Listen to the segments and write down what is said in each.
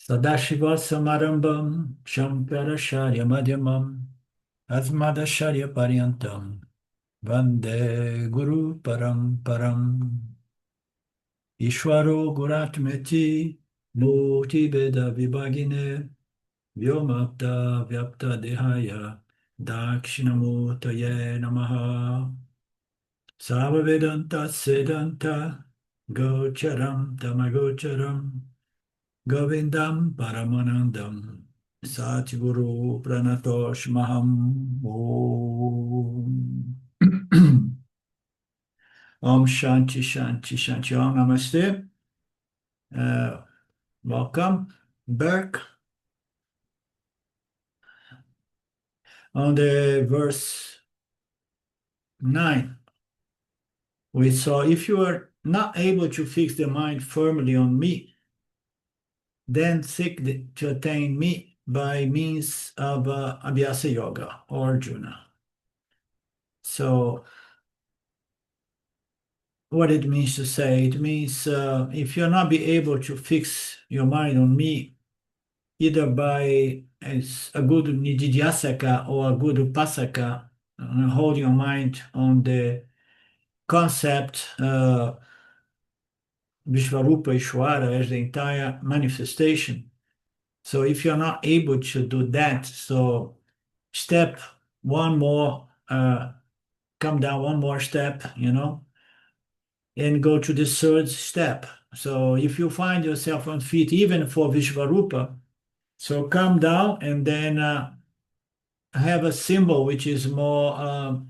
Sadashiva Samarambam Shamparacharya Madhyamam Asmadacharya Paryantam Vande Guru Paramparam Ishwaro Guratmeti Murti Veda Vibhagine Vyomapta Vyapta Dehaya Dakshinamurtaye Namaha Savavedanta Sedanta Gocharam Tamagocharam Govindam Paramanandam Satguru Pranatosh Maham Om Om Shanti Shanti Shanti Om Namaste. Uh, Welcome back on the verse 9. We saw if you are not able to fix the mind firmly on me, then seek to attain me by means of abyasayoga or Arjuna. So what it means to say, it means if you're not be able to fix your mind on me, either by as a good nididhyasaka or a good upasaka, hold your mind on the concept Vishvarupa Ishvara as the entire manifestation. So if you're not able to do that, so step one more, come down one more step, and go to the third step. So if you find yourself on feet, even for Vishvarupa, so come down and then have a symbol which is more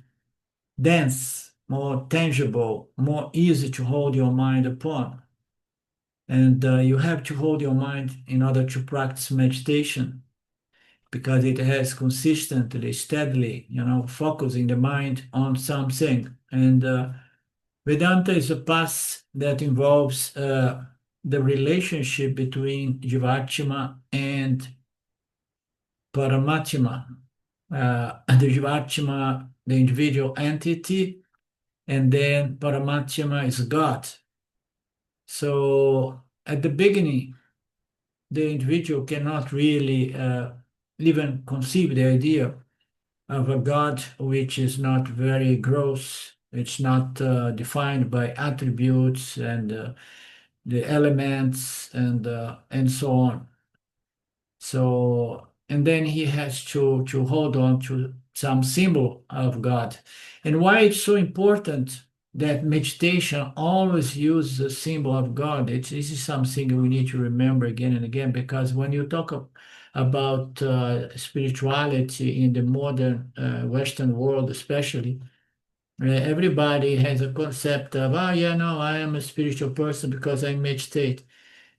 dense, more tangible, more easy to hold your mind upon. And you have to hold your mind in order to practice meditation because it has consistently, steadily, focusing the mind on something. And Vedanta is a path that involves the relationship between Jivatma and Paramatma. The Jivatma, the individual entity, and then Paramatma is God. So at the beginning, the individual cannot really even conceive the idea of a God which is not very gross. It's not defined by attributes and the elements and so on. So, and then he has to hold on to some symbol of God. And why it's so important that meditation always uses the symbol of God. This is something we need to remember again and again, because when you talk about spirituality in the modern Western world, especially, everybody has a concept of, oh, yeah, no, I am a spiritual person because I meditate.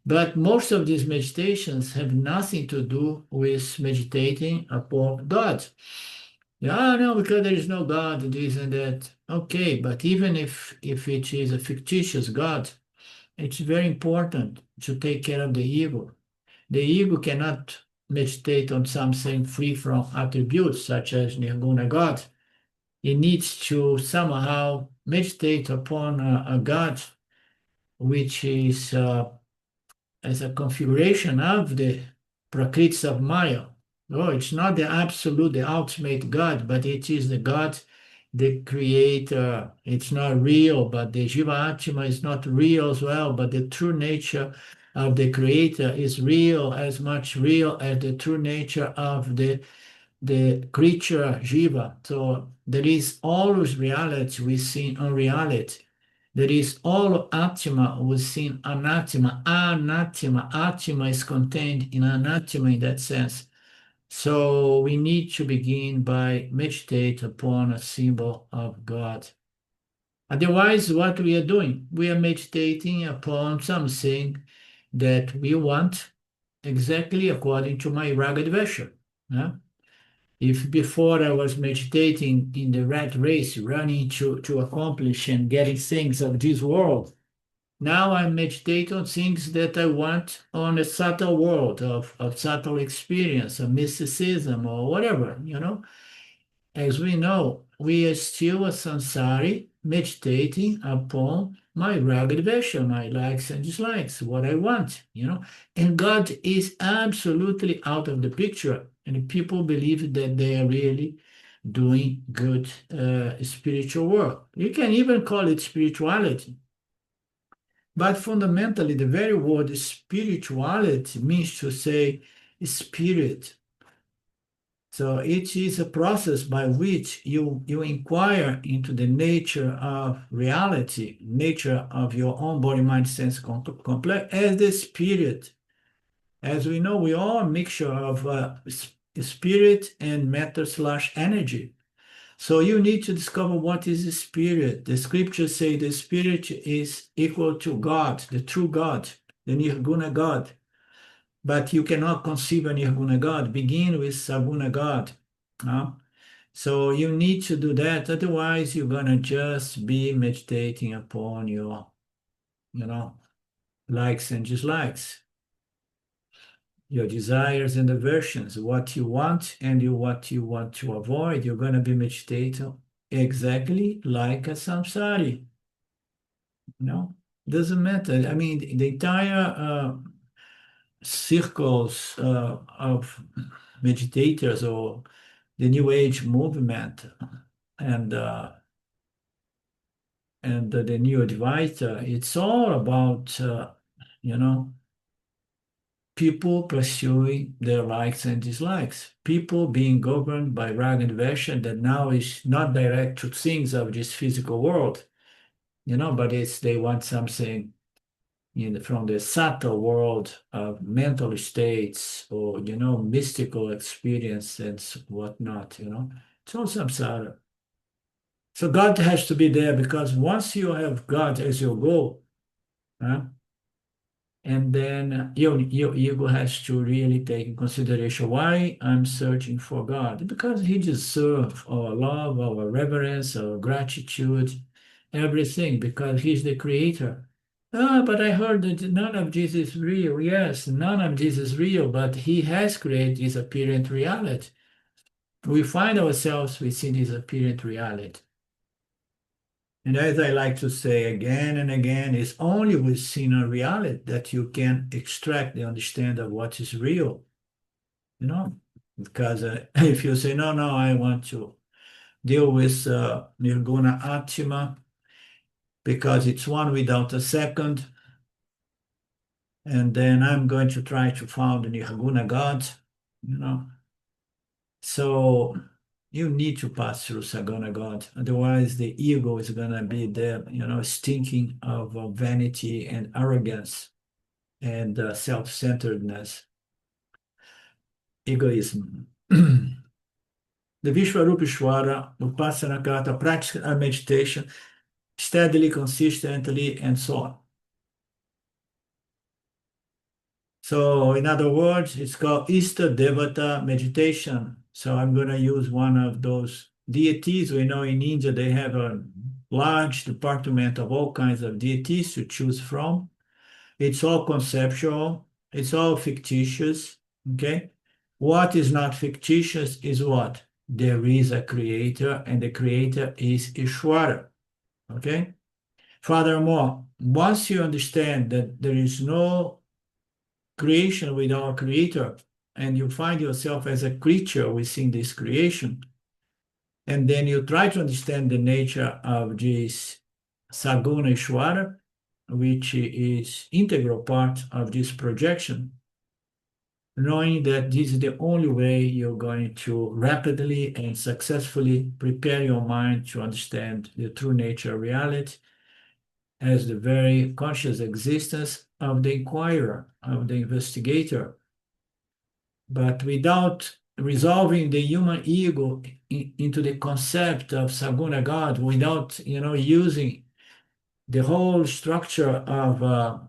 But most of these meditations have nothing to do with meditating upon God. Yeah, no, because there is no God, this and that. Okay, but even if it is a fictitious God, it's very important to take care of the ego. The ego cannot meditate on something free from attributes, such as Nirguna God. It needs to somehow meditate upon a God which is as a configuration of the Prakriti of Maya. Oh, it's not the absolute, the ultimate God, but it is the God, the creator. It's not real, but the Jiva Atma is not real as well, but the true nature of the creator is real, as much real as the true nature of the creature Jiva. So there is always reality within unreality. There is all Atma within Anatma. Anatma. Atma is contained in Anatma in that sense. So we need to begin by meditate upon a symbol of God. Otherwise, what we are doing? We are meditating upon something that we want exactly according to my raga dvesha. If before I was meditating in the rat race, running to accomplish and getting things of this world, now I meditate on things that I want on a subtle world of subtle experience, of mysticism or whatever. As we know, we are still a samsari meditating upon my rugged version, my likes and dislikes, what I want, and God is absolutely out of the picture. And people believe that they are really doing good spiritual work. You can even call it spirituality. But fundamentally, the very word spirituality means to say spirit. So it is a process by which you inquire into the nature of reality, nature of your own body, mind, sense complex as the spirit. As we know, we are a mixture of spirit and matter/energy. So you need to discover what is the spirit. The scriptures say the spirit is equal to God, the true God, the Nirguna God. But you cannot conceive a Nirguna God. Begin with Saguna God. So you need to do that. Otherwise, you're going to just be meditating upon your, likes and dislikes, your desires and aversions, what you want and what you want to avoid. You're going to be meditating exactly like a samsari. Doesn't matter. I mean, the entire circles of meditators or the New Age movement and the New Advaita, it's all about people pursuing their likes and dislikes, people being governed by rag and version that now is not direct to things of this physical world, but they want something from the subtle world of mental states or mystical experience and whatnot. It's all samsara. So God has to be there, because once you have God as your goal, and then your ego has to really take in consideration why I'm searching for God, because He deserves our love, our reverence, our gratitude, everything, because He's the creator. But I heard that none of this is real. Yes, none of this is real, but He has created this apparent reality. We find ourselves within this apparent reality. And as I like to say again and again, it's only within a reality that you can extract the understanding of what is real. Because if you say, no, I want to deal with Nirguna Atma because it's one without a second, and then I'm going to try to find the Nirguna God, So you need to pass through Saguna God. Otherwise, the ego is going to be there, stinking of vanity and arrogance and self-centeredness, egoism. The Vishwarupa Ishvara, Upasana Kata, practice our meditation steadily, consistently, and so on. So, in other words, it's called Ishta Devata meditation. So, I'm going to use one of those deities. We know in India they have a large department of all kinds of deities to choose from. It's all conceptual, it's all fictitious. Okay. What is not fictitious is what? There is a creator, and the creator is Ishvara. Okay. Furthermore, once you understand that there is no creation without a creator, and you find yourself as a creature within this creation, and then you try to understand the nature of this Saguna Ishvara, which is integral part of this projection, knowing that this is the only way you're going to rapidly and successfully prepare your mind to understand the true nature of reality as the very conscious existence of the inquirer, of the investigator. But without resolving the human ego into the concept of Saguna God, without using the whole structure of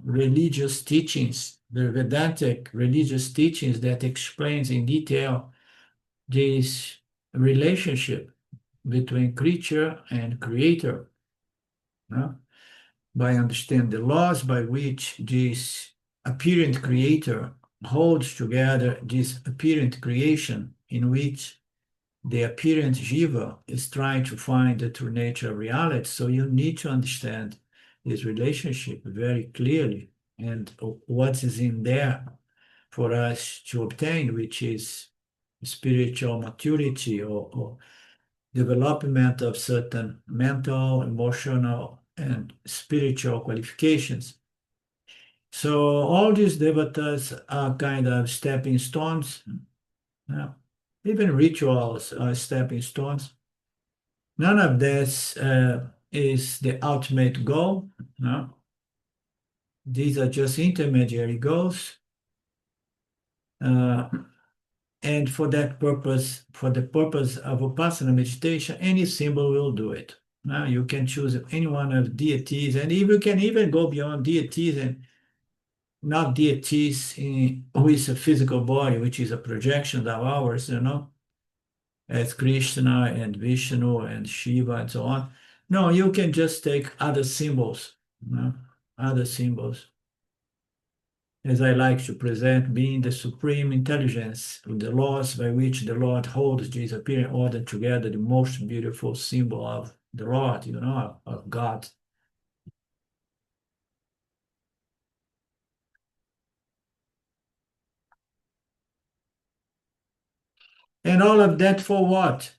religious teachings, the Vedantic religious teachings that explains in detail this relationship between creature and creator, by understanding the laws by which this apparent creator holds together this apparent creation, in which the apparent jiva is trying to find the true nature of reality. So you need to understand this relationship very clearly and what is in there for us to obtain, which is spiritual maturity or development of certain mental, emotional, and spiritual qualifications. So all these devatas are kind of stepping stones. Even rituals are stepping stones. None of this is the ultimate goal. No? These are just intermediary goals. And for that purpose, for the purpose of Vipassana meditation, any symbol will do it. Now you can choose any one of deities, and you can even go beyond deities and not deities who is a physical body, which is a projection of ours, as Krishna and Vishnu and Shiva and so on. No, you can just take other symbols, other symbols. As I like to present, being the supreme intelligence, the laws by which the Lord holds this appearing order together, the most beautiful symbol of the Lord, of God. And all of that for what?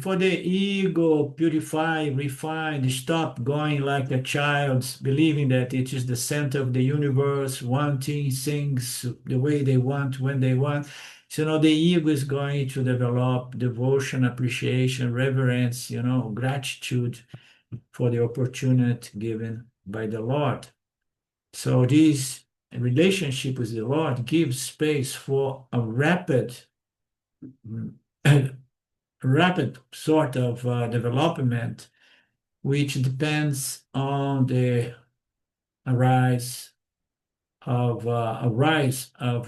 For the ego purify, refine, stop going like a child, believing that it is the center of the universe, wanting things the way they want, when they want. So, the ego is going to develop devotion, appreciation, reverence, gratitude for the opportunity given by the Lord. So this relationship with the Lord gives space for a rapid sort of development, which depends on the rise of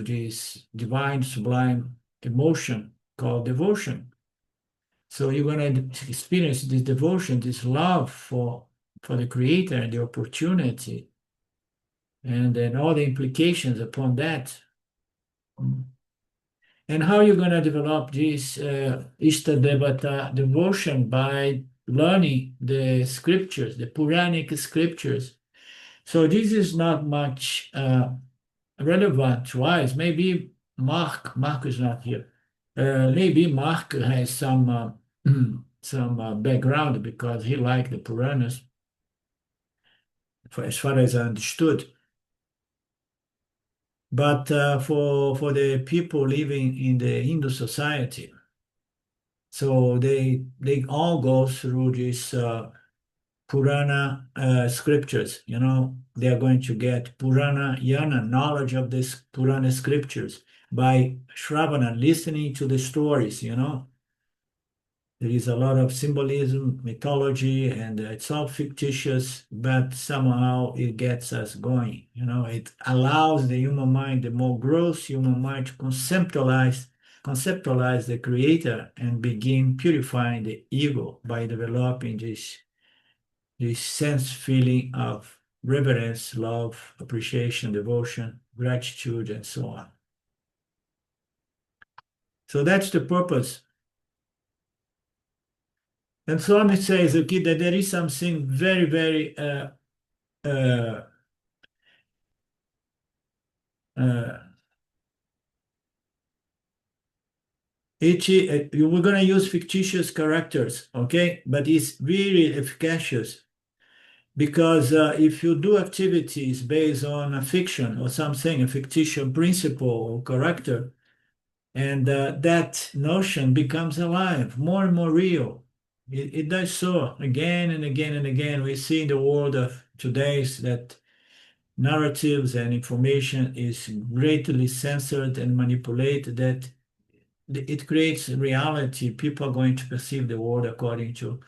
this divine sublime emotion called devotion. So you're going to experience this devotion, this love for the Creator and the opportunity, and then all the implications upon that. And how you're going to develop this Ishtadevata devotion by learning the scriptures, the Puranic scriptures. So this is not much relevant to us. Maybe Mark is not here. Maybe Mark has some background because he liked the Puranas, as far as I understood. But for the people living in the Hindu society, so they all go through these Purana scriptures. They are going to get Purana Yana, knowledge of these Purana scriptures by Shravana, listening to the stories. There is a lot of symbolism, mythology, and it's all fictitious, but somehow it gets us going. It allows the human mind, the more gross human mind, to conceptualize the creator and begin purifying the ego by developing this sense feeling of reverence, love, appreciation, devotion, gratitude, and so on. So that's the purpose. And Swami says, okay, that there is something very, very we're going to use fictitious characters, okay? But it's really efficacious because if you do activities based on a fiction or something, a fictitious principle or character, and that notion becomes alive, more and more real. It does so again and again and again. We see in the world of today that narratives and information is greatly censored and manipulated, that it creates reality. People are going to perceive the world according to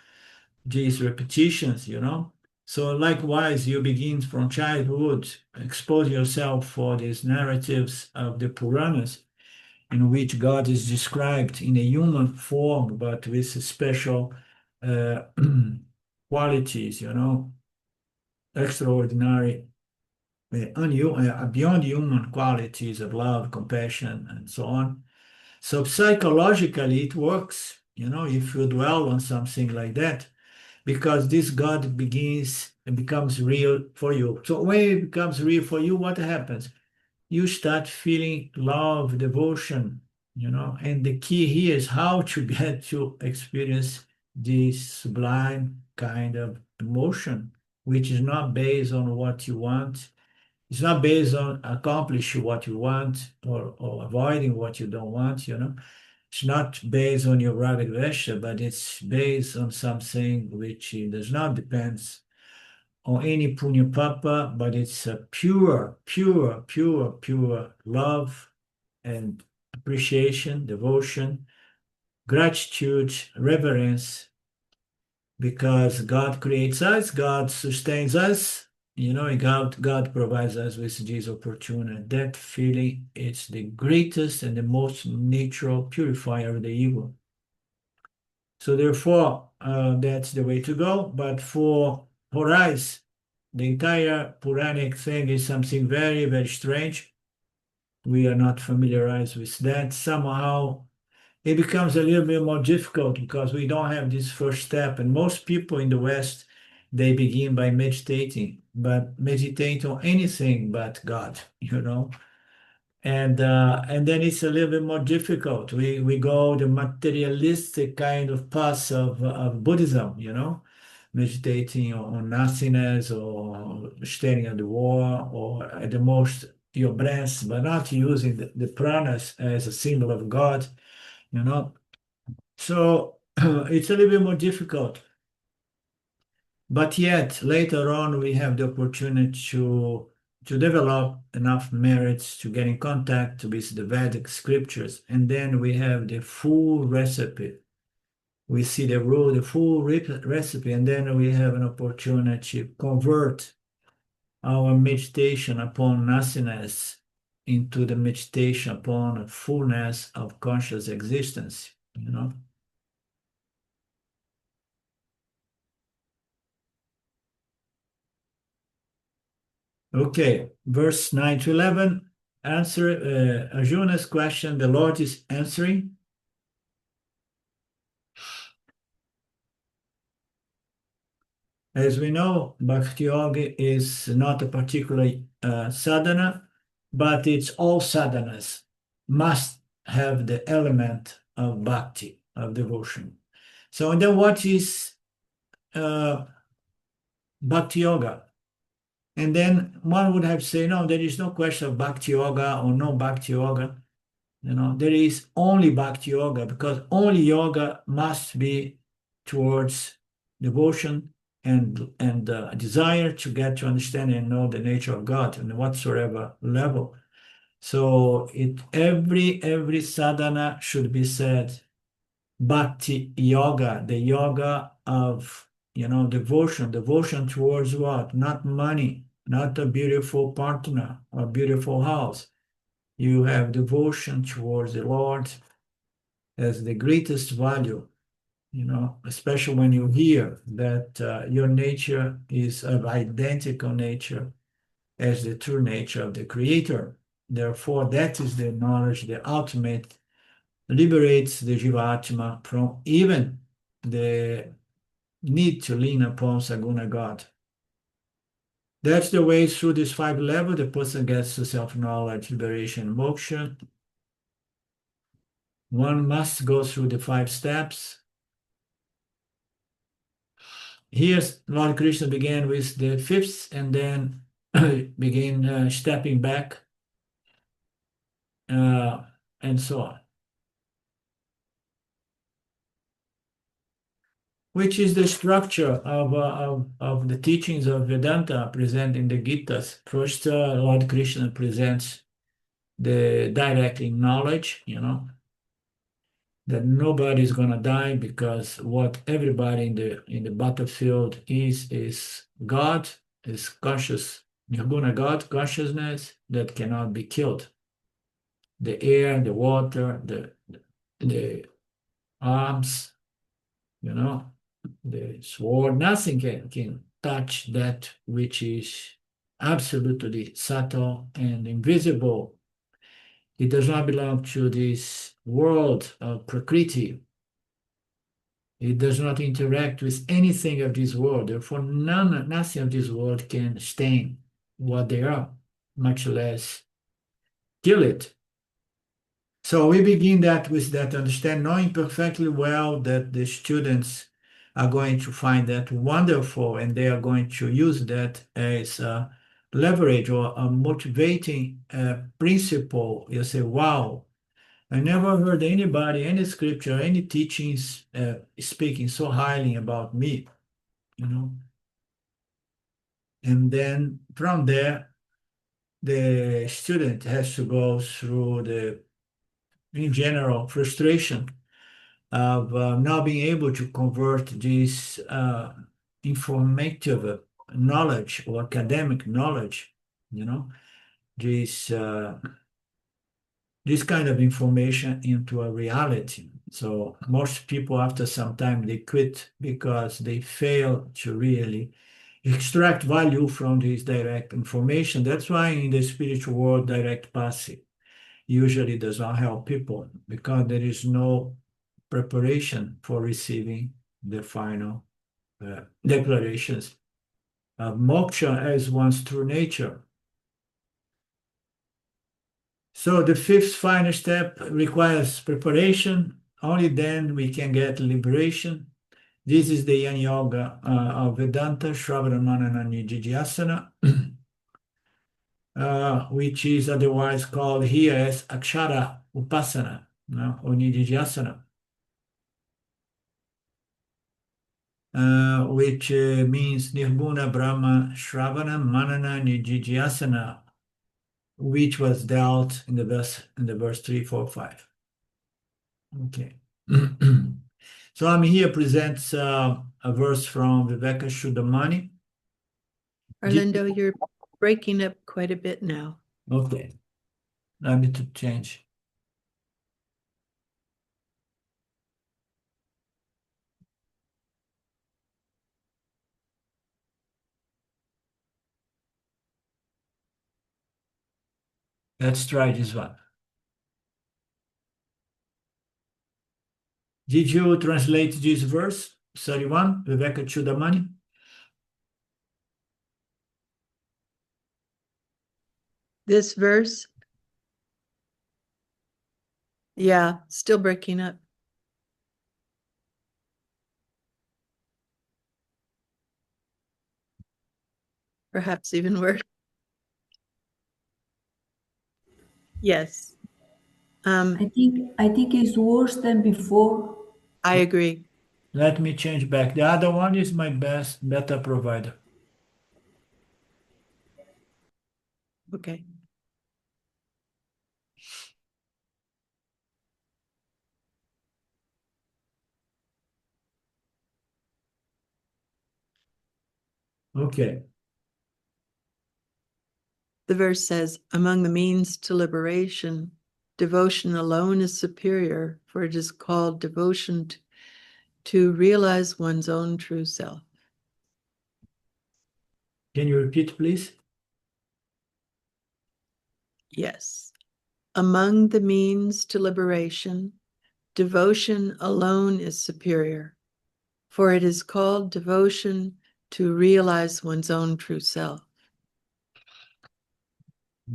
these repetitions, So likewise, you begin from childhood, expose yourself for these narratives of the Puranas, in which God is described in a human form, but with special qualities, extraordinary, beyond human qualities of love, compassion, and so on. So psychologically, it works, if you dwell on something like that, because this God begins it becomes real for you. So when it becomes real for you, what happens? You start feeling love, devotion, and the key here is how to get to experience this sublime kind of emotion, which is not based on what you want. It's not based on accomplishing what you want or avoiding what you don't want. It's not based on your ragged vesture, but it's based on something which does not depend on any punya papa, but it's a pure, pure, pure, pure love and appreciation, devotion, gratitude, reverence, because God creates us, God sustains us, and God provides us with this opportunity. That feeling, it's the greatest and the most natural purifier of the ego. So therefore, that's the way to go. But for us, the entire Puranic thing is something very, very strange. We are not familiarized with that. Somehow it becomes a little bit more difficult because we don't have this first step. And most people in the West, they begin by meditating, but meditate on anything but God. And then it's a little bit more difficult. We go the materialistic kind of path of Buddhism, meditating on nothingness or staring at the wall or at the most your breath, but not using the pranas as a symbol of God, you know. So it's a little bit more difficult. But yet later on we have the opportunity to develop enough merits to get in contact with the Vedic scriptures, and then we have the full recipe. We see the rule, the full recipe, and then we have an opportunity to convert our meditation upon nothingness into the meditation upon a fullness of conscious existence. Okay, verse 9 to 11, answer Arjuna's question, the Lord is answering. As we know, Bhakti Yoga is not a particular sadhana, but it's all sadhanas must have the element of bhakti, of devotion. So then what is uh, Bhakti Yoga? And then one would have to say, no, there is no question of Bhakti Yoga or no Bhakti Yoga. There is only Bhakti Yoga because only yoga must be towards devotion and desire to get to understand and know the nature of God in whatsoever level. So every sadhana should be said Bhakti Yoga, the yoga of devotion towards what? Not money, not a beautiful partner or beautiful house. You have devotion towards the Lord as the greatest value, especially when you hear that your nature is of identical nature as the true nature of the Creator. Therefore, that is the knowledge, the ultimate, liberates the Jivatma from even the need to lean upon Saguna God. That's the way through this 5 level the person gets to self-knowledge, liberation, moksha. One must go through the 5 steps. Here, Lord Krishna began with the 5th and then begin stepping back and so on. Which is the structure of the teachings of Vedanta present in the Gitas. First, Lord Krishna presents the direct knowledge, that nobody is gonna die because what everybody in the battlefield is God, is conscious, Nirguna God, consciousness that cannot be killed. The air, the water, the arms, the sword, nothing can touch that which is absolutely subtle and invisible. It does not belong to this world of Prakriti. It does not interact with anything of this world. Therefore, nothing of this world can stain what they are, much less kill it. So we begin that with that understanding, knowing perfectly well that the students are going to find that wonderful and they are going to use that as a leverage or a motivating principle. You say, wow, I never heard anybody, any scripture, any teachings speaking so highly about me, you know. And then from there, the student has to go through the, in general, frustration of not being able to convert this informative knowledge or academic knowledge, you know, this this kind of information into a reality. So most people, after some time, they quit because they fail to really extract value from this direct information. That's why in the spiritual world, direct passive usually does not help people because there is no preparation for receiving the final declarations of moksha as one's true nature. So the fifth final step requires preparation. Only then we can get liberation. This is the Yan Yoga of Vedanta, Shravana Manana Nididhyasana, which is otherwise called here as Akshara Upasana, no, or Nididhyasana, which means Nirguna Brahma Shravana Manana Nididhyasana, which was dealt in the verse 3, 4, 5. Okay. So I'm here presents a verse from Viveka Chudamani. Orlando, you're breaking up quite a bit now. Okay. I need to change. Let's try this one. Did you translate this verse, 31, Viveka Chudamani? This verse? Yeah, still breaking up. Perhaps even worse. Yes. I think it's worse than before. I agree. Let me change back. The other one is my beta provider. Okay. Okay. The verse says, among the means to liberation, devotion alone is superior, for it is called devotion to realize one's own true self. Can you repeat, please? Yes. Among the means to liberation, devotion alone is superior, for it is called devotion to realize one's own true self.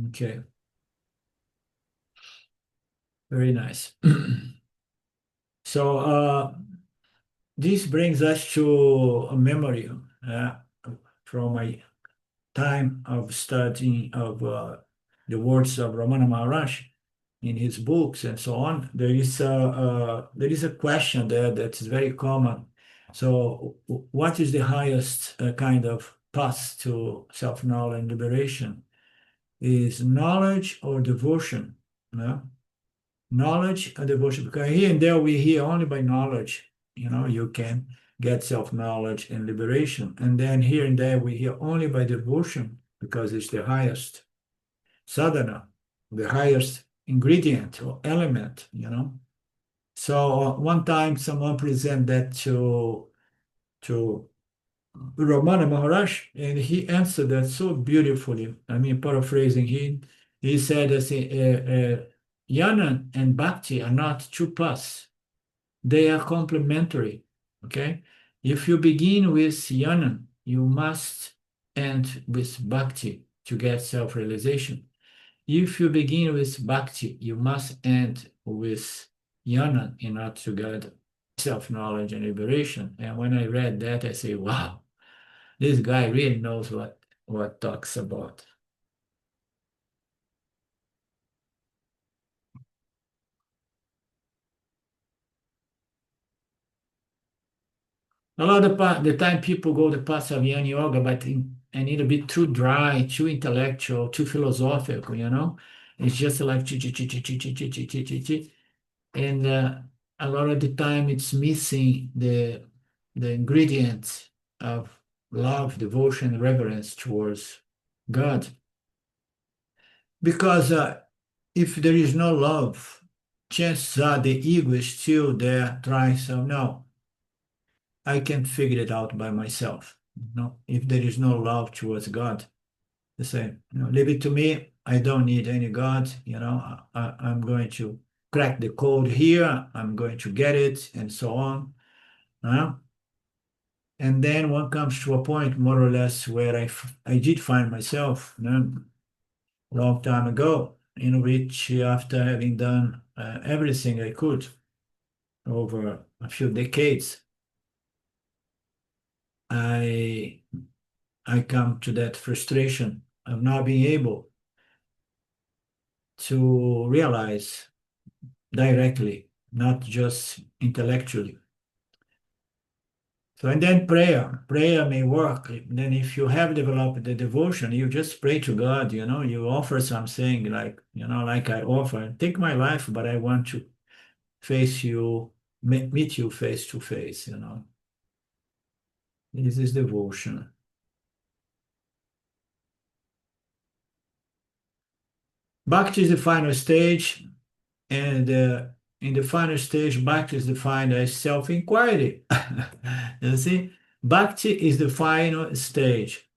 Okay. Very nice. So this brings us to a memory from my time of studying of the words of Ramana Maharaj in his books and so on. There is a question there that is very common. So, what is the highest kind of path to self-knowledge and liberation? Is knowledge or devotion? No? Knowledge and devotion. Because here and there we hear only by knowledge, you can get self-knowledge and liberation. And then here and there we hear only by devotion because it's the highest sadhana, the highest ingredient or element, So one time someone presented that to Ramana Maharaj, and he answered that so beautifully. I mean, paraphrasing, he said, Jnana and Bhakti are not two paths. They are complementary. Okay? If you begin with jnana, you must end with bhakti to get self-realization. If you begin with bhakti, you must end with jnana in order to get self-knowledge and liberation. And when I read that, I say, wow, this guy really knows what talks about. A lot of the time people go the path of Jnana Yoga, but a little bit too dry, too intellectual, too philosophical, you know? It's just like chi chi chi chi chi chi chi chi chi chi chi. And a lot of the time it's missing the ingredients of love, devotion, reverence towards God. Because if there is no love, chances are the ego is still there trying, so no, I can figure it out by myself. No, if there is no love towards God, they say, leave it to me. I don't need any God. I'm going to crack the code here. I'm going to get it, and so on. And then one comes to a point, more or less, where I did find myself, a long time ago, in which, after having done everything I could over a few decades, I come to that frustration of not being able to realize directly, not just intellectually. So, and then prayer may work. Then if you have developed the devotion, you just pray to God, you offer something like, like I offer, take my life, but I want to face you, meet you face to face, This is devotion. Bhakti is the final stage, and in the final stage, Bhakti is defined as self-inquiry. You see, Bhakti is the final stage.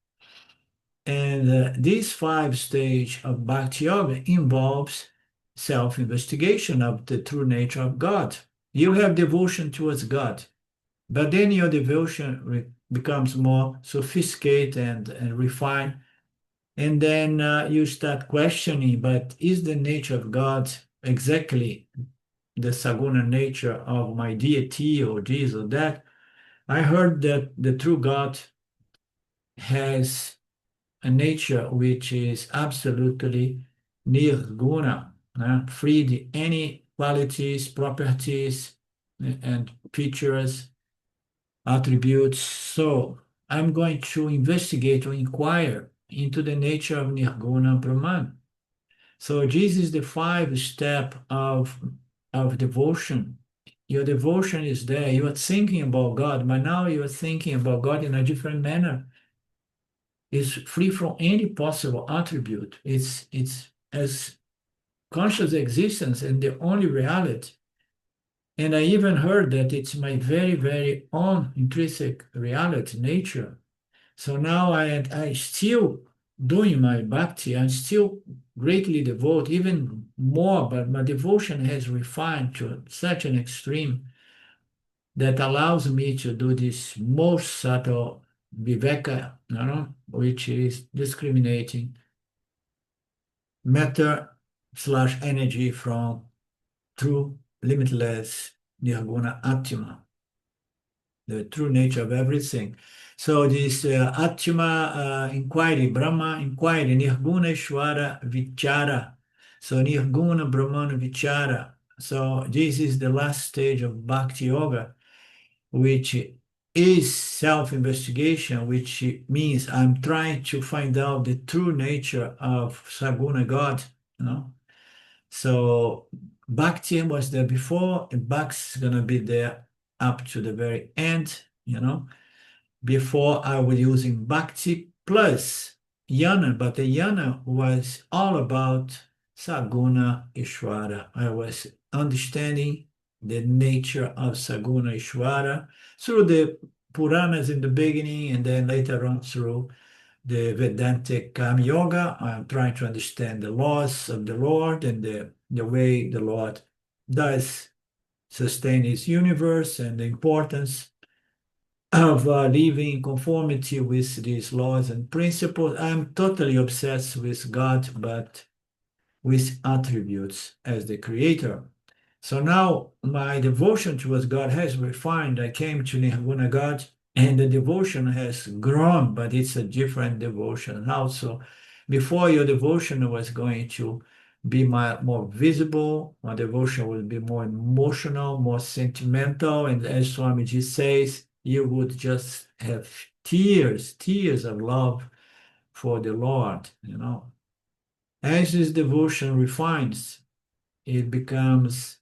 And this 5 stage of Bhakti Yoga involves self-investigation of the true nature of God. You have devotion towards God, but then your devotion becomes more sophisticated and refined. And then you start questioning, but is the nature of God exactly the Saguna nature of my deity or this or that? I heard that the true God has a nature which is absolutely nirguna, free of any qualities, properties, and features, attributes. So I'm going to investigate or inquire into the nature of nirguna Brahman. So this is the 5 step of devotion. Your devotion is there. You are thinking about God, but now you are thinking about God in a different manner. It's free from any possible attribute. It's as conscious existence and the only reality. And I even heard that it's my very, very own intrinsic reality, nature. So now I still doing my bhakti. I'm still greatly devoted, even more, but my devotion has refined to such an extreme that allows me to do this most subtle viveka, which is discriminating matter/energy from true limitless nirguna atma, the true nature of everything. So this atma inquiry, Brahma inquiry, nirguna ishvara vichara. So nirguna Brahmana vichara. So this is the last stage of Bhakti Yoga, which is self-investigation, which means I'm trying to find out the true nature of Saguna God, So Bhakti was there before, and Bhakti is going to be there up to the very end, Before I was using Bhakti plus Jnana, but the Jnana was all about Saguna Ishvara. I was understanding the nature of Saguna Ishvara through the Puranas in the beginning, and then later on through the Vedantic Yoga. I'm trying to understand the laws of the Lord and the way the Lord does sustain his universe and the importance of living in conformity with these laws and principles. I'm totally obsessed with God, but with attributes as the creator. So now my devotion towards God has refined. I came to Nirguna God, and the devotion has grown, but it's a different devotion now. So before, your devotion was going to be more visible, my devotion will be more emotional, more sentimental, and as Swamiji says, you would just have tears of love for the Lord, you know. As this devotion refines, it becomes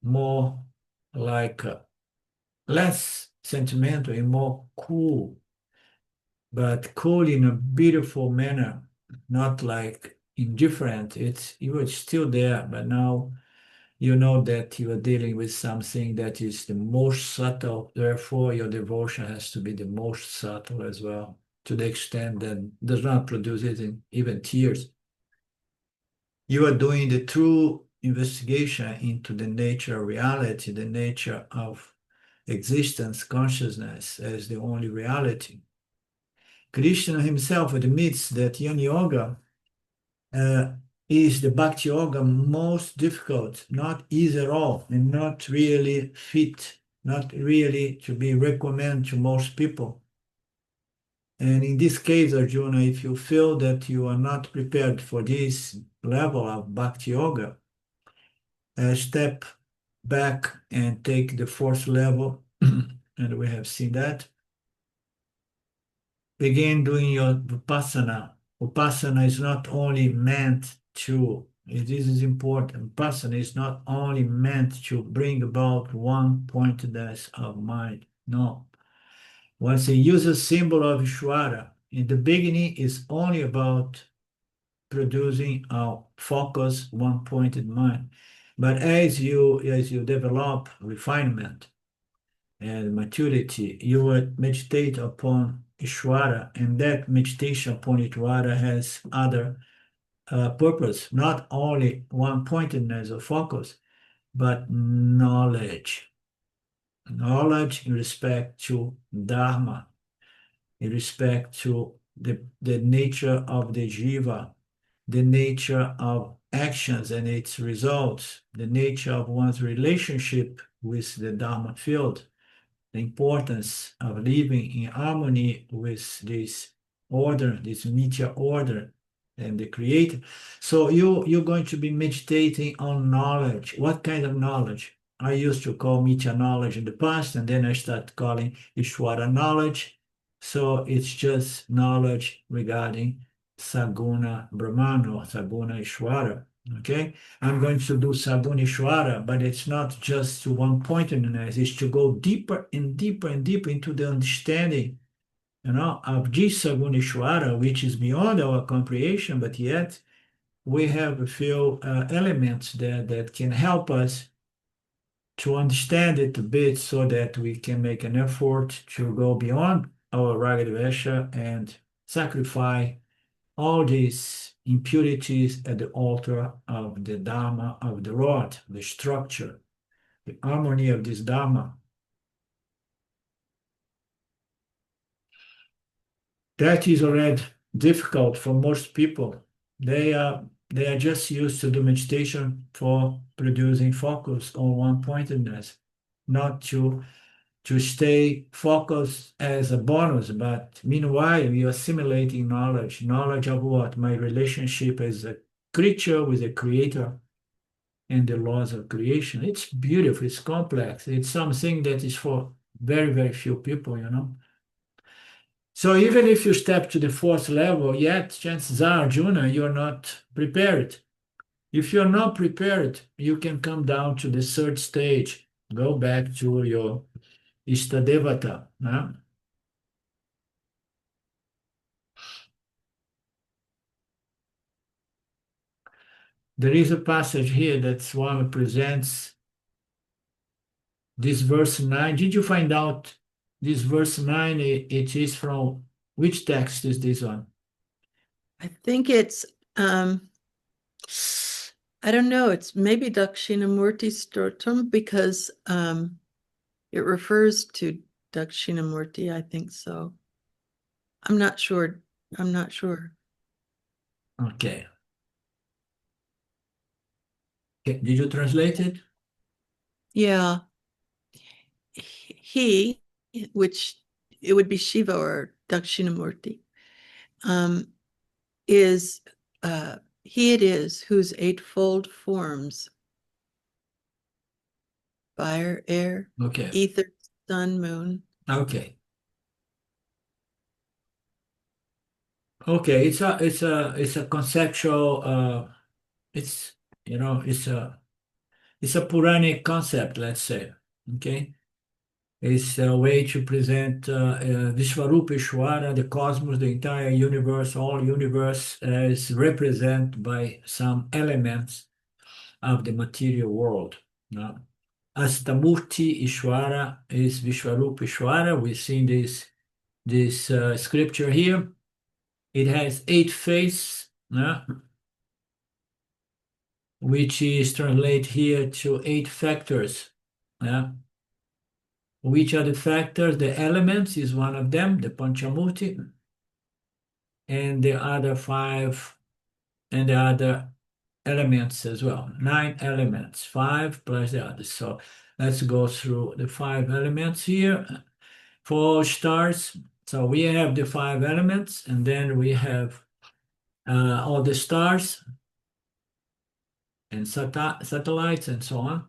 more like less sentimental and more cool, but cool in a beautiful manner, not like indifferent. You are still there, but now you know that you are dealing with something that is the most subtle. Therefore, your devotion has to be the most subtle as well, to the extent that does not produce even tears. You are doing the true investigation into the nature of reality, the nature of existence, consciousness as the only reality. Krishna himself admits that Jnana Yoga is the Bhakti Yoga most difficult, not easy at all, and not really fit, not really to be recommended to most people. And in this case, Arjuna, if you feel that you are not prepared for this level of Bhakti Yoga, step back and take the fourth level, and we have seen that. Begin doing your Vipassana. Vipassana is not only meant to, this is important, Vipassana is not only meant to bring about one-pointedness of mind. No. Once you use a symbol of Ishvara, in the beginning, it's only about producing a focused, one-pointed mind. But as you develop refinement and maturity, you will meditate upon Ishvara, and that meditation upon Ishvara has other purpose, not only one-pointedness or focus, but knowledge. Knowledge in respect to Dharma, in respect to the nature of the jiva, the nature of actions and its results, the nature of one's relationship with the Dharma field, the importance of living in harmony with this order, this Mithya order, and the Creator. So you're going to be meditating on knowledge. What kind of knowledge? I used to call Mithya knowledge in the past, and then I started calling Ishvara knowledge. So it's just knowledge regarding Saguna Brahman or Saguna Ishvara. Okay, I'm going to do Saguna Ishvara, but it's not just to one pointedness, it's to go deeper and deeper and deeper into the understanding, of this Saguna Ishvara, which is beyond our comprehension, but yet we have a few elements that can help us to understand it a bit so that we can make an effort to go beyond our raga dvesha and sacrifice all these impurities at the altar of the Dharma of the Lord, the structure, the harmony of this Dharma. That is already difficult for most people. They are just used to do meditation for producing focus on one-pointedness, not to stay focused as a bonus, but meanwhile, you're assimilating knowledge. Knowledge of what? My relationship as a creature with a creator and the laws of creation. It's beautiful, it's complex. It's something that is for very, very few people. So even if you step to the fourth level, yet chances are, Arjuna, you're not prepared. If you're not prepared, you can come down to the third stage. Go back to your Ishtadevata. Huh? There is a passage here that Swami presents, this verse 9. Did you find out this verse 9? It is from which text is this one? I think it's, I don't know, it's maybe Dakshinamurti Stotam because it refers to Dakshinamurti, I think so. I'm not sure. Okay. Did you translate it? Yeah. He, which it would be Shiva or Dakshinamurti, is he it is whose eightfold forms, fire, air, Okay. ether, sun, moon. Okay. Okay, it's a conceptual it's it's a Puranic concept, let's say. Okay. It's a way to present Vishvarupa Ishvara, the cosmos, the entire universe, all universe as represented by some elements of the material world. No? Astamurti Ishvara is Vishvarupa Ishvara. We've seen this scripture here. It has 8 faces, no? Which is translated here to 8 factors. Yeah. Which are the factors? The elements is one of them, the Panchamurti, and the other 5 and the other elements as well. 9 elements, 5 plus the others. So let's go through the 5 elements here. For stars, so we have the 5 elements, and then we have all the stars and satellites and so on.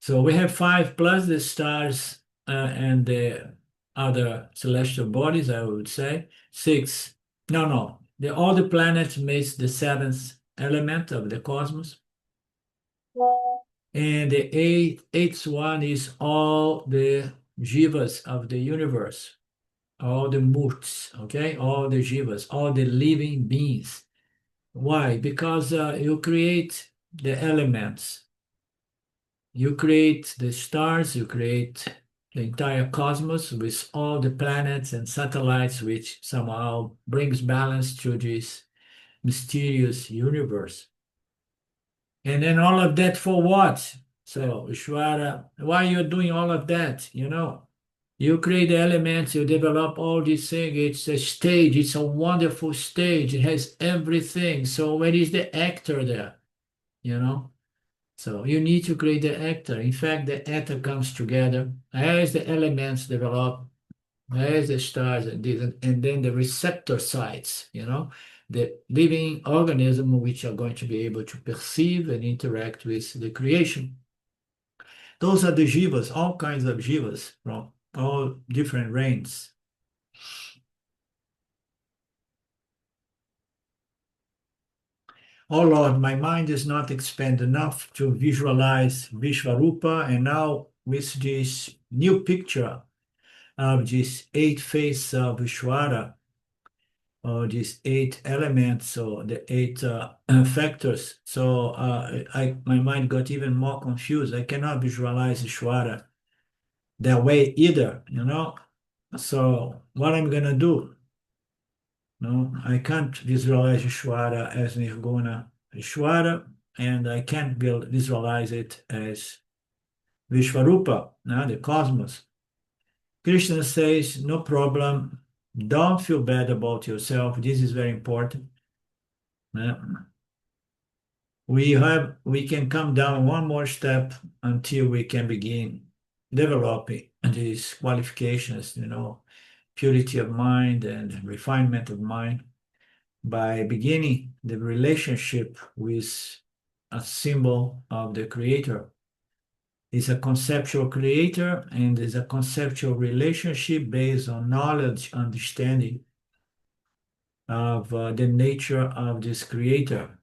So we have 5 plus the stars and the other celestial bodies, I would say. 6. No. All the planets makes the 7th element of the cosmos. And the eighth one is all the jivas of the universe, all the murts, okay? All the jivas, all the living beings. Why? Because you create the elements. You create the stars, you create the entire cosmos with all the planets and satellites, which somehow brings balance to this mysterious universe. And then all of that for what? So, Ishvara, why you're doing all of that? You create the elements, you develop all these things. It's a stage, it's a wonderful stage. It has everything. So where is the actor there? So you need to create the actor. In fact, the actor comes together as the elements develop, as the stars and then the receptor sites, the living organism which are going to be able to perceive and interact with the creation. Those are the jivas, all kinds of jivas from all different ranges. Oh Lord, my mind is not expanded enough to visualize Vishvarupa, and now with this new picture of these 8 faces of Vishwara, or these 8 elements, or the 8 factors. So my mind got even more confused. I cannot visualize Vishwara that way either, So what I'm gonna do? No, I can't visualize Ishvara as Nirguna Ishvara, and I can't visualize it as Vishvarupa, the cosmos. Krishna says, no problem, don't feel bad about yourself. This is very important. We can come down one more step until we can begin developing these qualifications, purity of mind and refinement of mind, by beginning the relationship with a symbol of the creator. It's a conceptual creator, and is a conceptual relationship based on knowledge, understanding of the nature of this creator.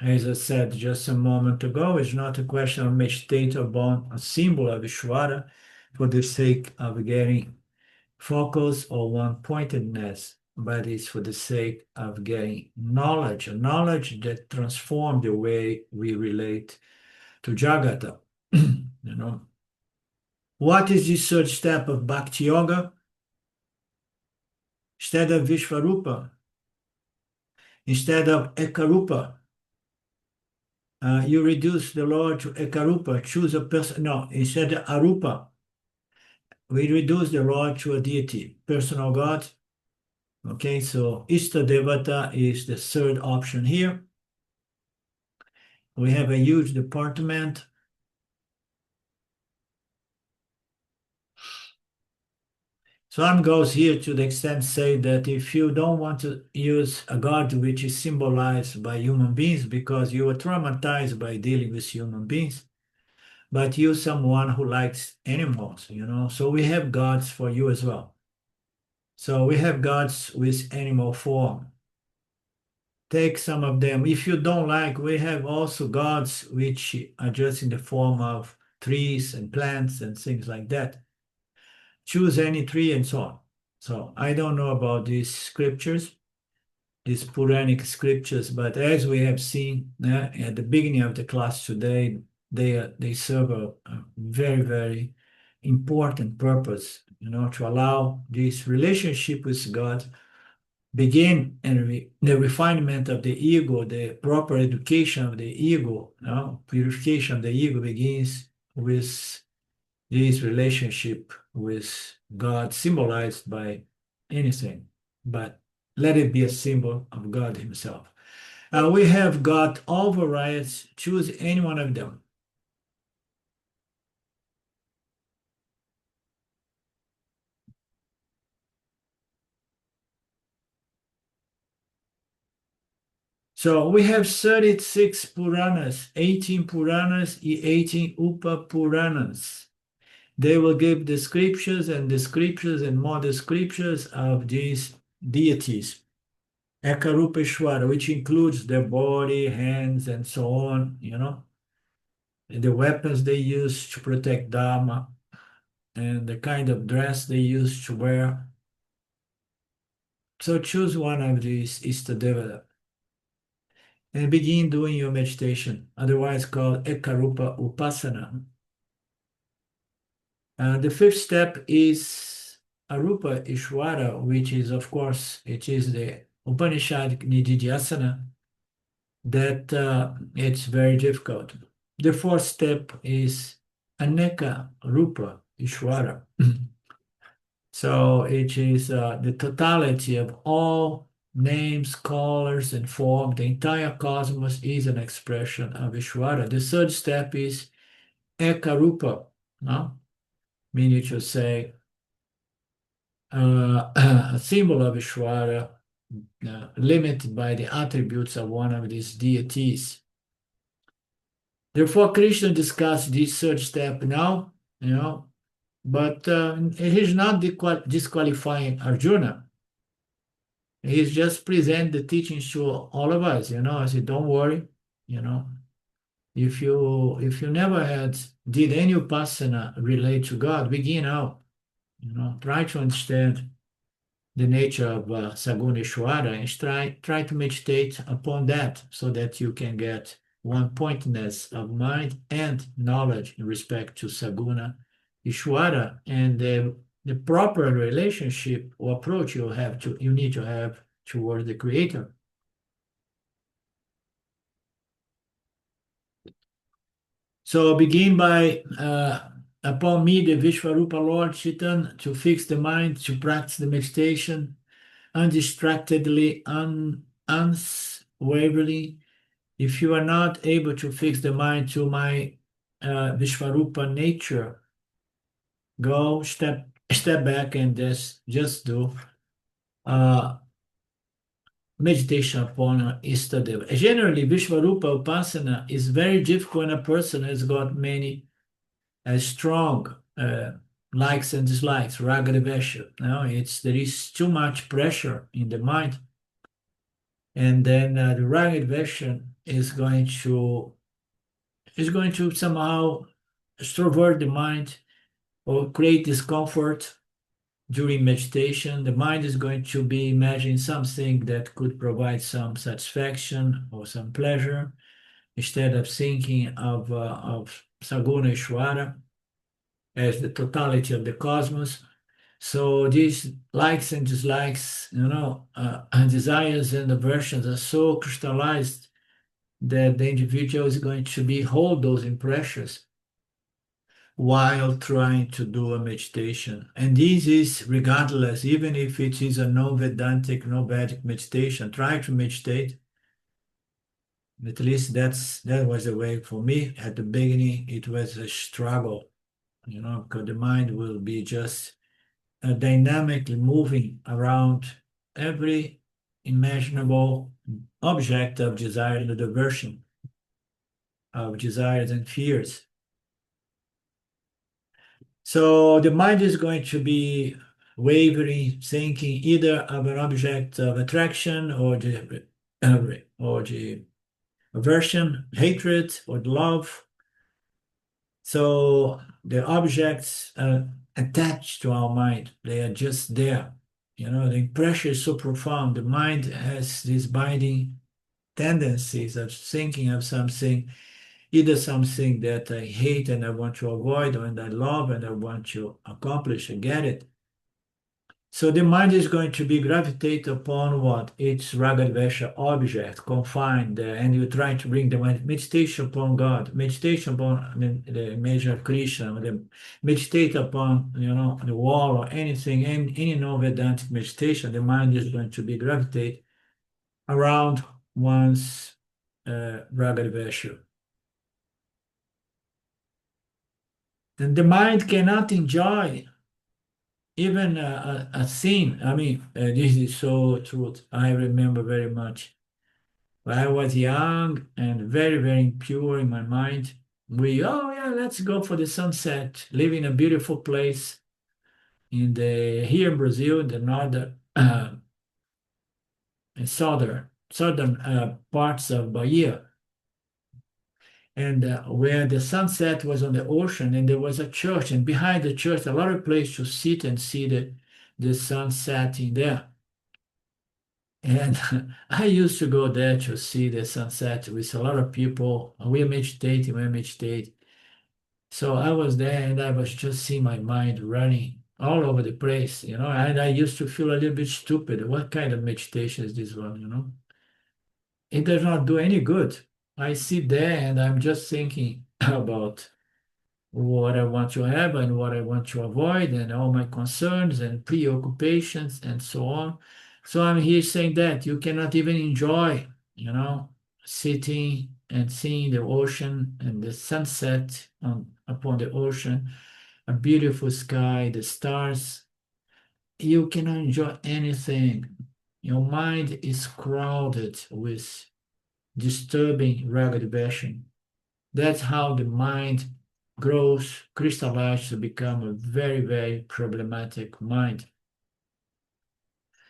As I said just a moment ago, it's not a question of meditate upon a symbol of Ishvara for the sake of getting focus or one-pointedness, but it's for the sake of getting knowledge, a knowledge that transforms the way we relate to Jagata. What is the third step of Bhakti Yoga? Instead of Vishvarupa, instead of Ekarupa, You reduce the Lord to Ekarupa, choose a person. No, instead of Arupa, we reduce the Lord to a deity, personal God. Okay, so Ishta Devata is the third option here. We have a huge department. Some goes here to the extent say that if you don't want to use a God which is symbolized by human beings because you are traumatized by dealing with human beings, but you someone who likes animals, so we have gods for you as well. So we have gods with animal form. Take some of them. If you don't like, we have also gods which are just in the form of trees and plants and things like that. Choose any tree and so on. So I don't know about these scriptures, these Puranic scriptures, but as we have seen at the beginning of the class today, they serve a very, very important purpose, to allow this relationship with God begin, and the refinement of the ego, the proper education of the ego, purification of the ego begins with this relationship with God, symbolized by anything, but let it be a symbol of God himself. We have got all varieties. Choose any one of them. So we have 36 Puranas, 18 Puranas, 18 Upa Puranas. They will give descriptions and more descriptions of these deities. Ekarupeshwara, which includes their body, hands, and so on, and the weapons they use to protect Dharma, and the kind of dress they use to wear. So choose one of these Istadevata and begin doing your meditation, otherwise called Ekarupa Upasana. The fifth step is Arupa Ishvara, which is, of course, it is the Upanishad Nididhyasana, that it's very difficult. The fourth step is Aneka Rupa Ishvara. So it is the totality of all names, colors, and form. The entire cosmos is an expression of Ishvara. The third step is Ekarupa, no? Meaning to say a symbol of Ishvara, limited by the attributes of one of these deities. Therefore, Krishna discussed this third step now, but he's not disqualifying Arjuna. He's just present the teachings to all of us, I said, don't worry, if you never did any upasana relate to God, begin out, try to understand the nature of Saguna Ishvara and try to meditate upon that so that you can get one-pointedness of mind and knowledge in respect to Saguna Ishvara and the proper relationship or approach you need to have toward the Creator. So begin by upon me, the Vishvarupa Lord Chitan, to fix the mind, to practice the meditation undistractedly, unswaveringly. If you are not able to fix the mind to my Vishvarupa nature, go step back and just do meditation upon Istadeva. Generally, Vishvarupa Upasana is very difficult when a person has got many strong likes and dislikes, raga devesha. There is too much pressure in the mind, and then the raga devesha is going to somehow extrovert the mind or create discomfort during meditation. The mind is going to be imagining something that could provide some satisfaction or some pleasure instead of thinking of Saguna Ishvara as the totality of the cosmos. So these likes and dislikes, and desires and aversions are so crystallized that the individual is going to be hold those impressions while trying to do a meditation. And this is regardless, even if it is a non-Vedantic, no-Vedic meditation, try to meditate. At least that was the way for me. At the beginning, it was a struggle, because the mind will be just dynamically moving around every imaginable object of desire and diversion of desires and fears. So the mind is going to be wavering, thinking either of an object of attraction or the aversion, hatred, or love. So the objects are attached to our mind. They are just there. The impression is so profound. The mind has these binding tendencies of thinking of something, either something that I hate and I want to avoid, or and I love and I want to accomplish and get it. So the mind is going to be gravitate upon what? Its ragadvesha object, confined there, and you try to bring the meditation upon God, meditation upon the image of Krishna, meditate upon the wall or anything, any non-Vedantic meditation. The mind is going to be gravitate around one's ragadvesha. Then the mind cannot enjoy even a scene. I mean, this is so true. I remember very much. When I was young and very, very impure in my mind, let's go for the sunset, live in a beautiful place here in Brazil, in the northern, southern parts of Bahia. And where the sunset was on the ocean, and there was a church, and behind the church, a lot of place to sit and see the sun setting there. And I used to go there to see the sunset with a lot of people. We meditate. So I was there, and I was just seeing my mind running all over the place, and I used to feel a little bit stupid. What kind of meditation is this one? It does not do any good. I sit there and I'm just thinking about what I want to have and what I want to avoid and all my concerns and preoccupations and so on. So I'm here saying that you cannot even enjoy, sitting and seeing the ocean and the sunset upon the ocean, a beautiful sky, the stars. You cannot enjoy anything. Your mind is crowded with disturbing ragged passion. That's how the mind grows, crystallizes to become a very, very problematic mind.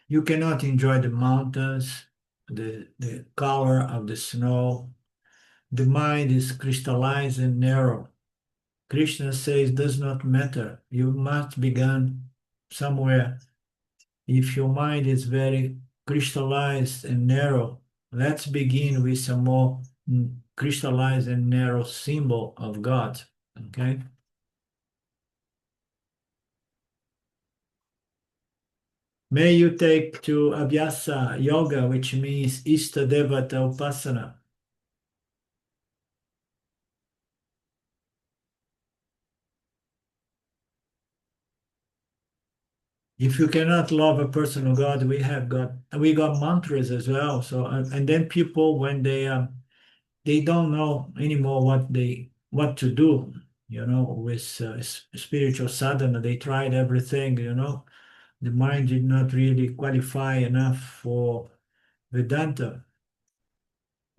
You cannot enjoy the mountains, the color of the snow. The mind is crystallized and narrow. Krishna says, does not matter. You must begin somewhere. If your mind is very crystallized and narrow, let's begin with a more crystallized and narrow symbol of God. Okay? May you take to abyasayoga, which means Ishtadevata Upasana. If you cannot love a person of God, we got mantras as well. So and then people, when they don't know anymore what to do, with spiritual sadhana, they tried everything. The mind did not really qualify enough for Vedanta.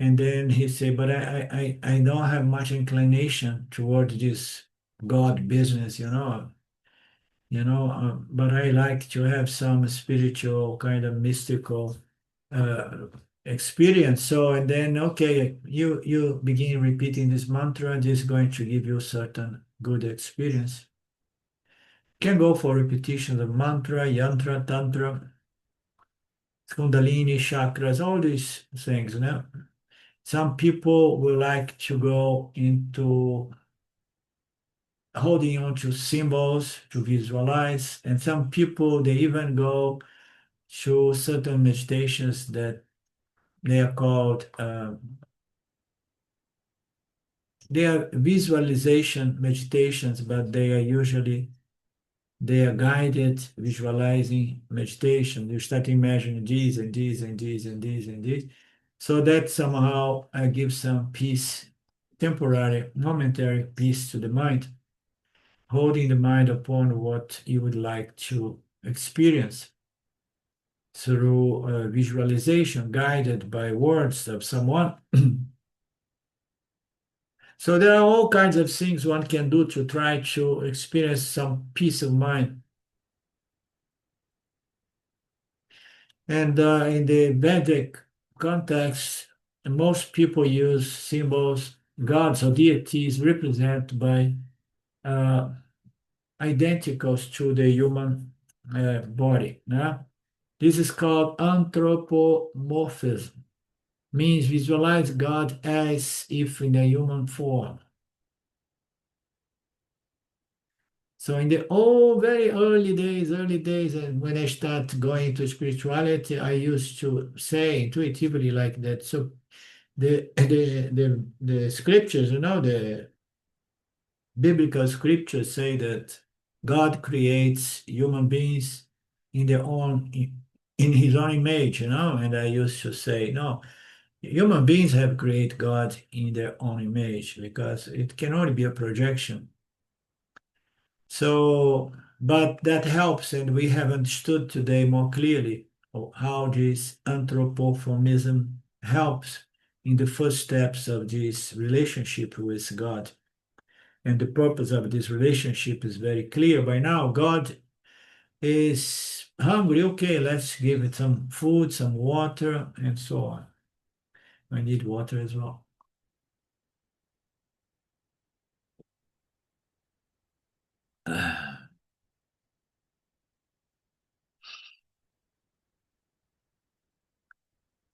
And then he said, but I don't have much inclination towards this God business, but I like to have some spiritual kind of mystical experience. So, and then, okay, you begin repeating this mantra, and this is going to give you certain good experience. You can go for repetition of mantra, yantra, tantra, kundalini, chakras, all these things. Some people will like to go into holding on to symbols to visualize, and some people, they even go to certain meditations that they are called they are visualization meditations, but they are guided visualizing meditation. You start imagining this and this and this and this and this. So that somehow gives some peace, temporary, momentary peace to the mind, holding the mind upon what you would like to experience through visualization guided by words of someone. So there are all kinds of things one can do to try to experience some peace of mind. And in the Vedic context, most people use symbols, gods or deities represented by uh, identicals to the human body. Yeah? This is called anthropomorphism, means visualize God as if in a human form. So in the very early days, and when I start going to spirituality, I used to say intuitively like that. So the scriptures, the biblical scriptures say that God creates human beings in their own in his own image, and I used to say, no, human beings have created God in their own image because it can only be a projection. So, but that helps, and we have understood today more clearly how this anthropomorphism helps in the first steps of this relationship with God. And the purpose of this relationship is very clear by now. God is hungry. Okay, let's give it some food, some water, and so on. I need water as well.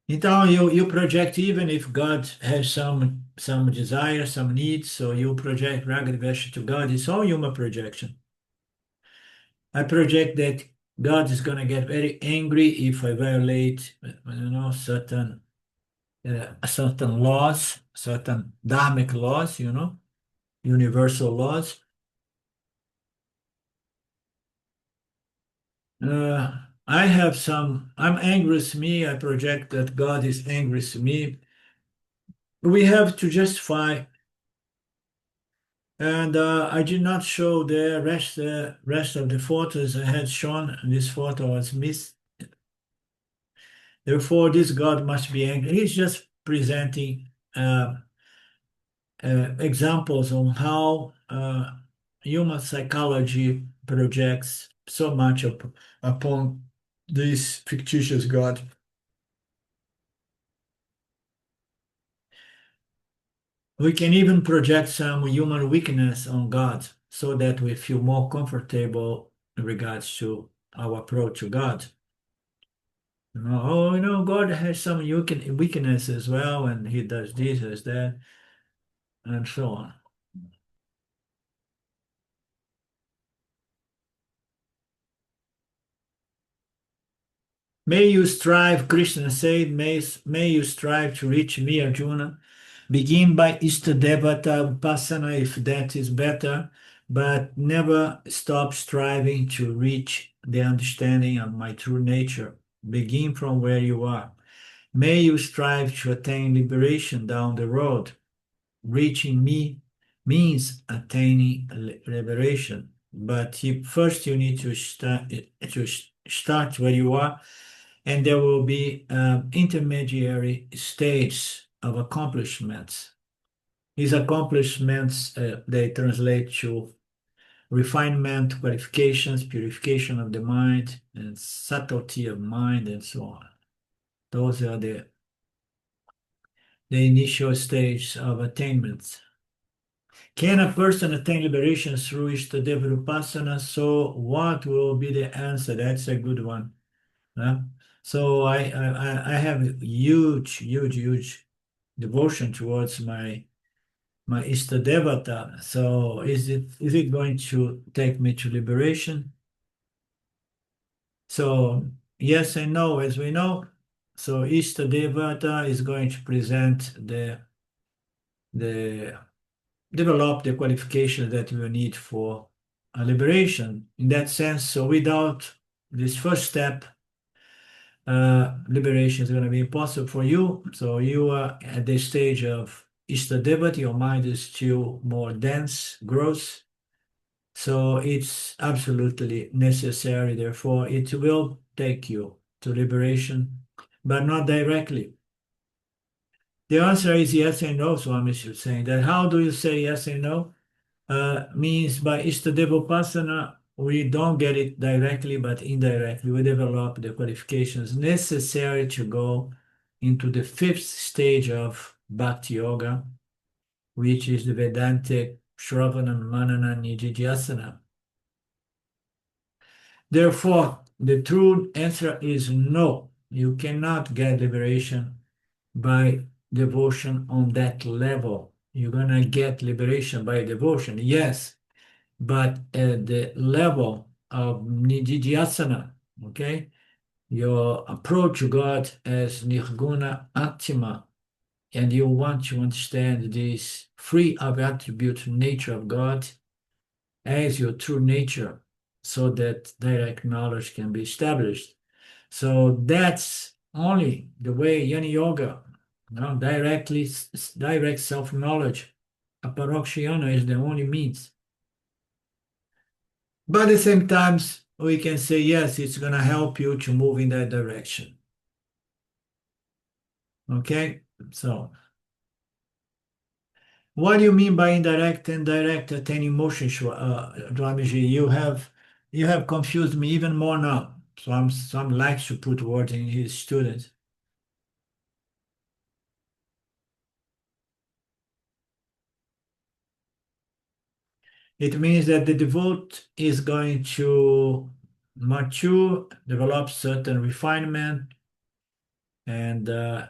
Então, you project even if God has some desire, some needs, so you project Ragadvesha to God. It's all human projection. I project that God is going to get very angry if I violate, certain laws, certain dharmic laws, universal laws. I'm angry with me. I project that God is angry with me. We have to justify. And I did not show the rest of the photos I had shown. This photo was missed. Therefore, this God must be angry. He's just presenting examples on how human psychology projects so much upon this fictitious God. We can even project some human weakness on God so that we feel more comfortable in regards to our approach to God. God has some weakness as well, and he does this, does that, and so on. May you strive, Krishna said, may you strive to reach me, Arjuna. Begin by Istadevata Upasana if that is better, but never stop striving to reach the understanding of my true nature. Begin from where you are. May you strive to attain liberation down the road. Reaching me means attaining liberation, but first you need to start where you are, and there will be intermediary stages of accomplishments. These accomplishments, they translate to refinement, qualifications, purification of the mind, and subtlety of mind, and so on. Those are the initial stages of attainments. Can a person attain liberation through Ishtadevarupasana? So what will be the answer? That's a good one. So I have huge devotion towards my Ishtadevata. So is it going to take me to liberation? So yes and no, as we know. So Ishtadevata is going to present the develop the qualifications that you need for liberation in that sense. So without this first step, liberation is going to be impossible for you. So you are at the stage of Ishtadevata, your mind is still more dense, gross. So it's absolutely necessary. Therefore, it will take you to liberation, but not directly. The answer is yes and no, Swami is saying that. How do you say yes and no? Means by Ishtadevopassana, we don't get it directly, but indirectly. We develop the qualifications necessary to go into the fifth stage of Bhakti Yoga, which is the Vedantic Shravana Manana Nididhyasana. Therefore, the true answer is no. You cannot get liberation by devotion on that level. You're going to get liberation by devotion, yes, but at the level of nididhyasana, okay, your approach to God as nirguna atma, and you want to understand this free of attribute nature of God as your true nature, so that direct knowledge can be established. So that's only the way Jnana Yoga, direct self-knowledge. Aparokshayana is the only means. But at the same time, we can say, yes, it's going to help you to move in that direction. Okay? So, what do you mean by indirect and direct attaining motion, Ramiji? You have confused me even more now. Some likes to put words in his students. It means that the devote is going to mature, develop certain refinement, and the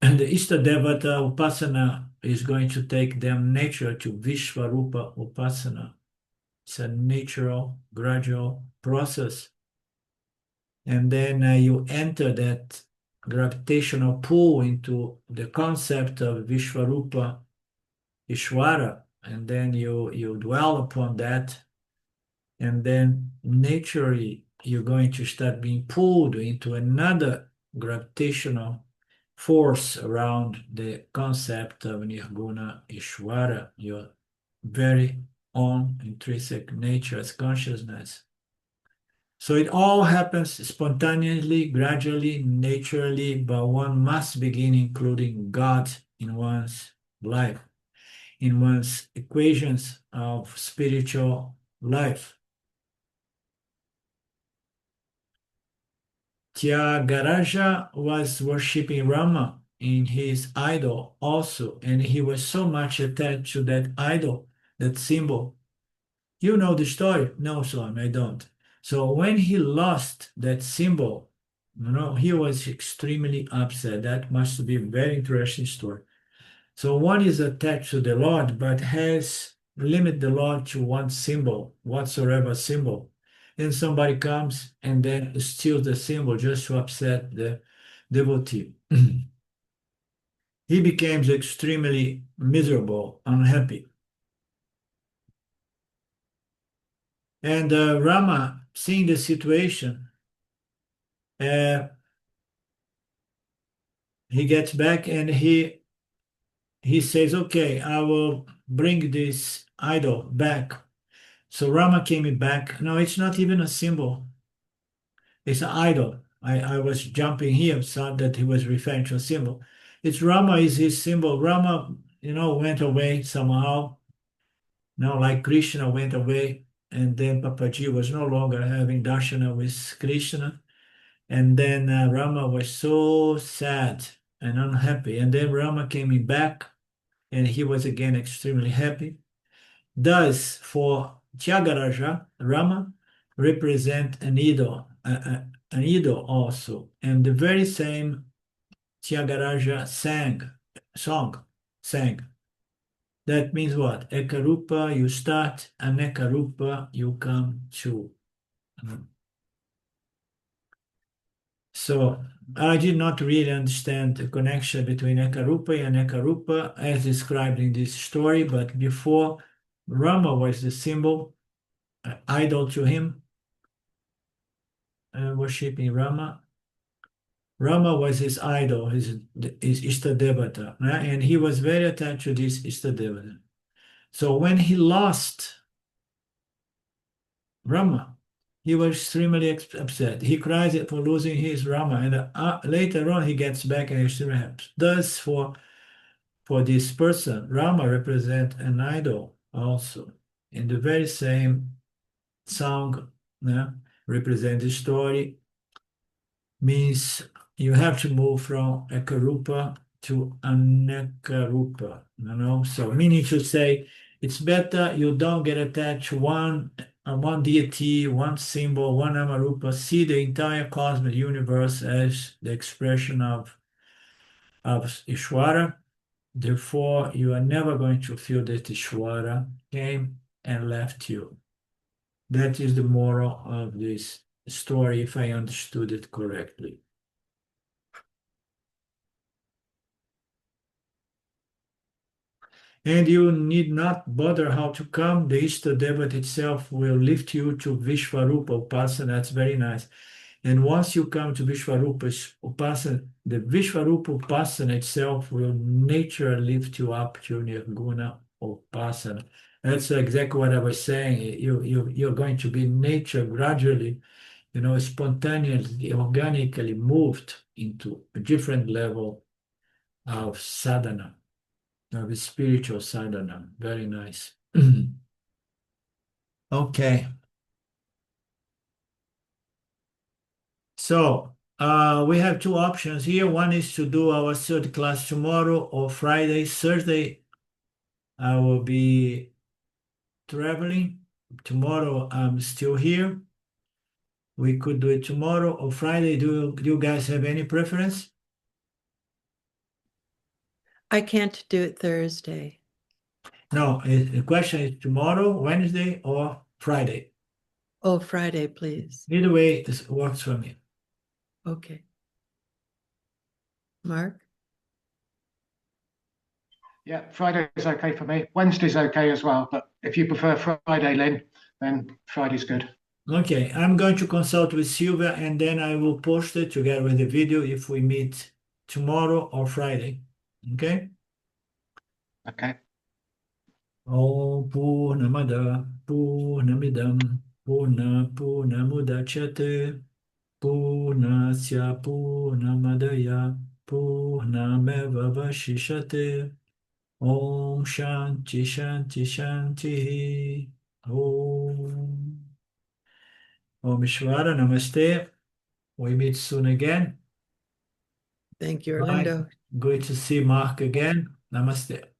Ishtadevata Upasana is going to take them nature to Vishvarupa Upasana. It's a natural, gradual process. And then you enter that gravitational pull into the concept of Vishvarupa Ishvara, and then you dwell upon that, and then naturally you're going to start being pulled into another gravitational force around the concept of Nirguna Ishvara, your very own intrinsic nature as consciousness. So it all happens spontaneously, gradually, naturally, but one must begin including God in one's life, in one's equations of spiritual life. Tyagaraja was worshipping Rama in his idol also, and he was so much attached to that idol, that symbol. You know the story? No, son, I don't. So when he lost that symbol, he was extremely upset. That must be a very interesting story. So one is attached to the Lord, but has limit the Lord to one symbol, whatsoever symbol. And somebody comes and then steals the symbol just to upset the devotee. He becomes extremely miserable, unhappy. And Rama, seeing the situation, he gets back and he says, okay, I will bring this idol back. So Rama came back. No, it's not even a symbol. It's an idol. I was jumping here, thought that he was referring to a symbol. It's Rama is his symbol. Rama, went away somehow. Like Krishna went away, and then Papaji was no longer having darshana with Krishna. And then Rama was so sad and unhappy. And then Rama came back, and he was again extremely happy. Thus, for Tyagaraja, Rama represent an idol, an idol also. And the very same Tyagaraja sang. That means what? Ekarupa, you start, and Ekarupa, you come to. So I did not really understand the connection between Ekarupa and Ekarupa as described in this story, but before Rama was the symbol, idol to him, worshipping Rama. Rama was his idol, his Ishtadevata, and he was very attached to this Ishtadevata. So when he lost Rama, he was extremely upset. He cries for losing his Rama, and later on he gets back and extremely happy. Thus, for this person, Rama represents an idol also. In the very same song, represent the story, means you have to move from Ekarupa to Anekarupa, So meaning to say, it's better you don't get attached to one deity, one symbol, one Amarupa. See the entire cosmic universe as the expression of Ishwara. Therefore, you are never going to feel that Ishwara came and left you. That is the moral of this story, if I understood it correctly. And you need not bother how to come. The Ishtadevat itself will lift you to Vishvarupa Upasana. That's very nice. And once you come to Vishvarupa Upasana, the Vishvarupa Upasana itself will naturally lift you up to Nirguna Upasana. That's exactly what I was saying. You're going to be nature gradually, spontaneously, organically moved into a different level of sadhana, of a spiritual sadhana. Very nice. Okay. So we have two options here. One is to do our third class tomorrow or Friday. Thursday, I will be traveling. Tomorrow, I'm still here. We could do it tomorrow or Friday. Do you guys have any preference? I can't do it Thursday. No, the question is tomorrow, Wednesday, or Friday. Oh, Friday, please. Either way, this works for me. Okay. Mark? Yeah, Friday's okay for me. Wednesday's okay as well, but if you prefer Friday, Lynn, then Friday's good. Okay, I'm going to consult with Silvia and then I will post it together with the video if we meet tomorrow or Friday. Okay? Okay. Om Purnamada Purnamidam Purnamudachyate Purnasya Purnamadaya Purnamevavashishate Om Shanti Shanti Shanti Om Om Ishvara Namaste. We meet soon again. Thank you, Bye. Orlando. Good to see Mark again. Namaste.